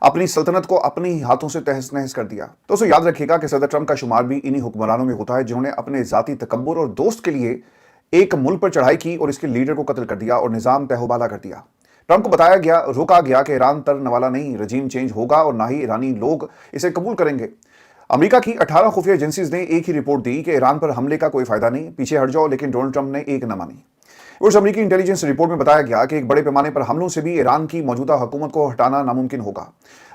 اپنی سلطنت کو اپنے ہی ہاتھوں سے تہس نہس کر دیا۔ دوستو یاد رکھیے گا کہ صدر ٹرمپ کا شمار بھی انہی حکمرانوں میں ہوتا ہے جنہوں نے اپنے ذاتی تکبر اور دوست کے لیے ایک ملک پر چڑھائی کی اور اس کے لیڈر کو قتل کر دیا اور نظام تہوبالا کر دیا۔ ٹرمپ کو روکا گیا کہ ایران ترن والا نہیں، رجیم چینج ہوگا اور نہ ہی ایرانی لوگ اسے قبول کریں گے۔ امریکہ کی 18 خفیہ ایجنسیز نے ایک ہی رپورٹ دی کہ ایران پر حملے کا کوئی فائدہ نہیں، پیچھے ہٹ جاؤ، لیکن ڈونلڈ ٹرمپ نے ایک نہ مانی۔ اس امریکی انٹیلیجنس رپورٹ میں بتایا گیا کہ ایک بڑے پیمانے پر حملوں سے بھی ایران کی موجودہ حکومت کو ہٹانا ناممکن ہوگا۔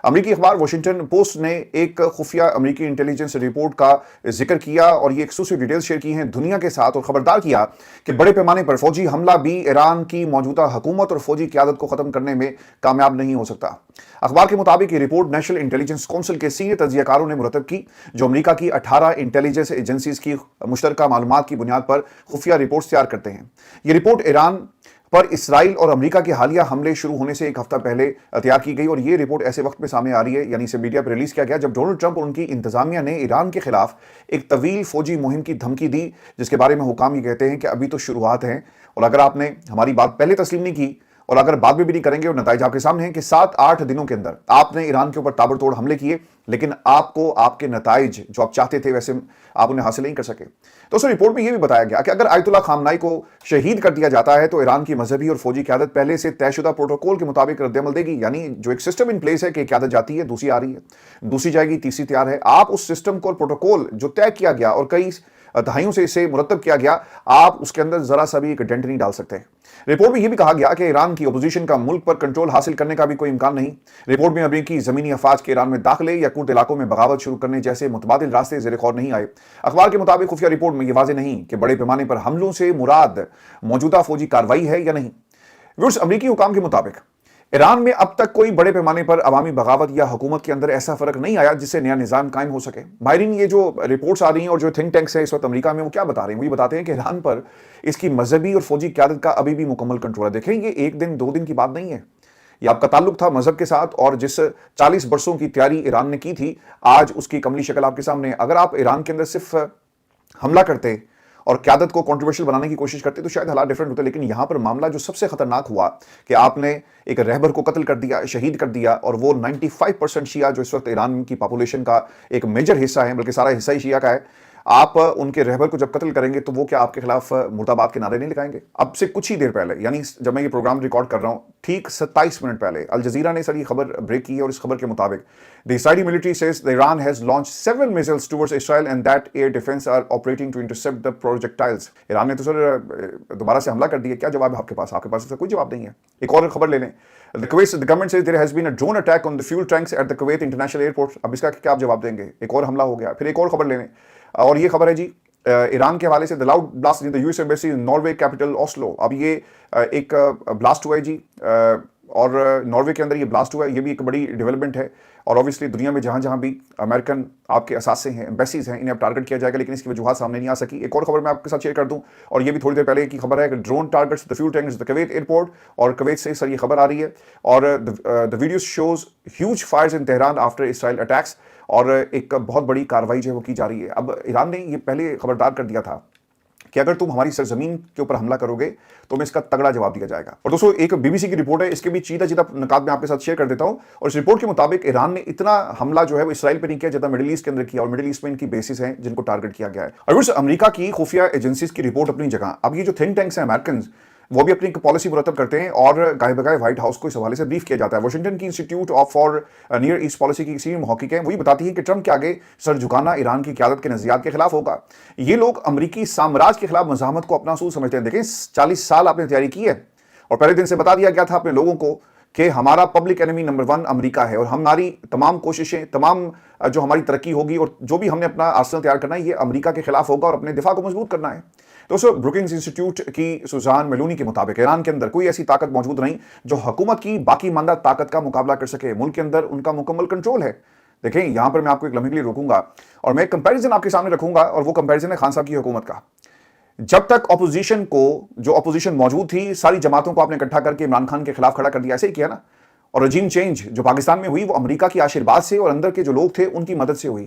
امریکی اخبار واشنگٹن پوسٹ نے ایک خفیہ امریکی انٹیلیجنس رپورٹ کا ذکر کیا اور یہ ایکسکلوسیو ڈیٹیلز شیئر کی ہیں دنیا کے ساتھ، اور خبردار کیا کہ بڑے پیمانے پر فوجی حملہ بھی ایران کی موجودہ حکومت اور فوجی قیادت کو ختم کرنے میں کامیاب نہیں ہو سکتا۔ اخبار کے مطابق یہ رپورٹ نیشنل انٹیلیجنس کونسل کے سینئر تجزیہ کاروں نے مرتب کی، جو امریکہ کی 18 انٹیلیجنس ایجنسیز کی مشترکہ معلومات کی بنیاد پر خفیہ رپورٹس تیار کرتے ہیں۔ یہ رپورٹ ایران پر اسرائیل اور امریکہ کے حالیہ حملے شروع ہونے سے ایک ہفتہ پہلے تیار کی گئی، اور یہ رپورٹ ایسے وقت میں سامنے آ رہی ہے، یعنی اسے میڈیا پر ریلیز کیا گیا جب ڈونلڈ ٹرمپ اور ان کی انتظامیہ نے ایران کے خلاف ایک طویل فوجی مہم کی دھمکی دی، جس کے بارے میں حکام یہ کہتے ہیں کہ ابھی تو شروعات ہیں، اور اگر آپ نے ہماری بات پہلے تسلیم نہیں کی اور اگر بعد میں بھی نہیں کریں گے، اور نتائج آپ کے سامنے ہیں کہ 7-8 دنوں کے اندر آپ نے ایران کے اوپر تابڑتوڑ حملے کیے، لیکن آپ کو آپ کے نتائج جو آپ چاہتے تھے ویسے آپ انہیں حاصل نہیں کر سکے۔ دوستو رپورٹ میں یہ بھی بتایا گیا کہ اگر آیت اللہ خامنائی کو شہید کر دیا جاتا ہے تو ایران کی مذہبی اور فوجی قیادت پہلے سے طے شدہ پروٹوکول کے مطابق رد عمل دے گی، یعنی جو ایک سسٹم ان پلیس ہے کہ قیادت جاتی ہے، دوسری آ رہی ہے، دوسری جائے گی، تیسری تیار ہے، آپ اس سسٹم کو پروٹوکول جو طے کیا گیا اور کئی دہائیوں سے اسے مرتب کیا گیا، آپ اس کے اندر ذرا سا بھی ایک ڈنٹ نہیں ڈال سکتے۔ رپورٹ میں یہ بھی کہا گیا کہ ایران کی اپوزیشن کا ملک پر کنٹرول حاصل کرنے کا بھی کوئی امکان نہیں۔ رپورٹ میں امریکی زمینی افواج کے ایران میں داخلے یا کرد علاقوں میں بغاوت شروع کرنے جیسے متبادل راستے زیر غور نہیں آئے۔ اخبار کے مطابق خفیہ رپورٹ میں یہ واضح نہیں کہ بڑے پیمانے پر حملوں سے مراد موجودہ فوجی کارروائی ہے یا نہیں۔ ویورز، امریکی حکام کے مطابق ایران میں اب تک کوئی بڑے پیمانے پر عوامی بغاوت یا حکومت کے اندر ایسا فرق نہیں آیا جس سے نیا نظام قائم ہو سکے۔ ماہرین یہ جو رپورٹس آ رہی ہیں اور جو تھنک ٹینکس ہیں اس وقت امریکہ میں، وہ کیا بتا رہے ہیں؟ وہ یہ بتاتے ہیں کہ ایران پر اس کی مذہبی اور فوجی قیادت کا ابھی بھی مکمل کنٹرول ہے۔ دیکھیں، یہ ایک دن 2 دن کی بات نہیں ہے، یہ آپ کا تعلق تھا مذہب کے ساتھ، اور جس 40 برسوں کی تیاری ایران نے کی تھی، آج اس کی کملی شکل آپ کے سامنے ہے۔ اگر آپ ایران کے اندر صرف حملہ کرتے اور قیادت کو کنٹروورشل بنانے کی کوشش کرتے تو شاید حالات ڈیفرنٹ ہوتے، لیکن یہاں پر معاملہ جو سب سے خطرناک ہوا کہ آپ نے ایک رہبر کو قتل کر دیا، شہید کر دیا، اور وہ 95% شیعہ جو اس وقت ایران کی پاپولیشن کا ایک میجر حصہ ہے، بلکہ سارا حصہ ہی شیعہ کا ہے، آپ ان کے رہبر کو جب قتل کریں گے تو وہ کیا آپ کے خلاف مرداباد کے نعرے نہیں لگائیں گے؟ اب سے کچھ ہی دیر پہلے، یعنی جب میں یہ پروگرام ریکارڈ کر رہا ہوں ٹھیک 27 منٹ پہلے، الجزیرہ نے یہ خبر بریک کی ہے، اور اس خبر کے مطابق The Israeli military says that Iran has launched several missiles towards Israel and that air defense are operating to intercept the projectiles۔ Iran نے تو سر دوبارہ سے حملہ کر دیا، کیا جواب ہے آپ کے پاس؟ آپ کے پاس کوئی جواب نہیں ہے۔ ایک اور خبر لے لیں، The government says there has been a drone attack on the fuel tanks at the Kuwait International Airport۔ اب اس کا کیا آپ جواب دیں گے؟ ایک اور حملہ ہو گیا۔ پھر ایک اور خبر لے لیں، اور یہ خبر ہے جی ایران کے حوالے سے The loud blast in the US embassy in Norway capital Oslo۔ اب یہ ایک بلاسٹ ہوا ہے جی، اور ناروے کے اندر یہ بلاسٹ ہوا ہے، یہ بھی ایک بڑی ڈیولپمنٹ ہے، اور اوبویسلی دنیا میں جہاں جہاں بھی امریکن آپ کے اثاثے ہیں، ایمبیسیز ہیں، انہیں اب ٹارگٹ کیا جائے گا، لیکن اس کی وجوہات سامنے نہیں آ سکی۔ ایک اور خبر میں آپ کے ساتھ شیئر کر دوں، اور یہ بھی تھوڑی دیر پہلے کی خبر ہے کہ ڈرون ٹارگٹس دی فیول ٹینکس دی کویت ایئرپورٹ، اور کویت سے سر یہ خبر آ رہی ہے، اور دی ویڈیو شوز ہیوج فائرز ان تہران آفٹر اسرائیل اٹیکس، اور ایک بہت بڑی کارروائی جو ہے وہ کی جا رہی ہے۔ اب ایران نے یہ پہلے خبردار کر دیا تھا کہ اگر تم ہماری سرزمین کے اوپر حملہ کرو گے تو میں اس کا تگڑا جواب دیا جائے گا۔ اور دوستو ایک بی بی سی کی رپورٹ ہے، اس کے بھی چیدہ نکات میں آپ کے ساتھ شیئر کر دیتا ہوں، اور اس رپورٹ کے مطابق ایران نے اتنا حملہ جو ہے وہ اسرائیل پہ نہیں کیا جتنا مڈل ایسٹ کے اندر کیا، اور مڈل ایسٹ میں ان کی بیسز ہیں جن کو ٹارگٹ کیا گیا ہے۔ اور امریکہ کی خفیہ ایجنسیز کی رپورٹ اپنی جگہ، اب یہ جو تھنک ٹینکس ہیں امریکنز، وہ بھی اپنی ایک پالیسی مرتب کرتے ہیں، اور گاہے بگاہے وائٹ ہاؤس کو اس حوالے سے بریف کیا جاتا ہے۔ واشنگٹن کی institute for Near East Policy کی سینئر محقق ہیں، وہی بتاتی ہیں کہ ٹرمپ کے آگے سر جھکانا ایران کی قیادت کے نظریات کے خلاف ہوگا۔ یہ لوگ امریکی سامراج کے خلاف مزاحمت کو اپنا اصول سمجھتے ہیں۔ دیکھیں 40 سال آپ نے تیاری کی ہے، اور پہلے دن سے بتا دیا گیا تھا اپنے لوگوں کو کہ ہمارا پبلک انیمی نمبر 1 امریکہ ہے، اور ہماری تمام کوششیں، تمام جو ہماری ترقی ہوگی اور جو بھی ہم نے اپنا آرسنل تیار کرنا ہے، یہ امریکہ کے خلاف ہوگا، اور اپنے دفاع کو مضبوط کرنا ہے۔ دوستو بروکنگز انسٹیٹیوٹ کی سوزان میلونی کے مطابق ایران کے اندر کوئی ایسی طاقت موجود نہیں جو حکومت کی باقی ماندہ طاقت کا مقابلہ کر سکے۔ ملک کے اندر ان کا مکمل کنٹرول ہے۔ دیکھیں یہاں پر میں آپ کو ایک لمحے کے لیے روکوں گا، اور میں ایک کمپیریزن آپ کے سامنے رکھوں گا، اور وہ کمپیریزن ہے خان صاحب کی حکومت کا۔ جب تک اپوزیشن کو، جو اپوزیشن موجود تھی، ساری جماعتوں کو آپ نے اکٹھا کر کے عمران خان کے خلاف کھڑا کر دیا، ایسے ہی کیا نا، اور رجیم چینج جو پاکستان میں ہوئی وہ امریکہ کی آشیرواد سے اور اندر کے جو لوگ تھے ان کی مدد سے ہوئی۔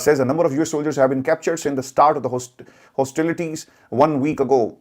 says a number of US soldiers have been captured since the start of the hostilities 1 week ago.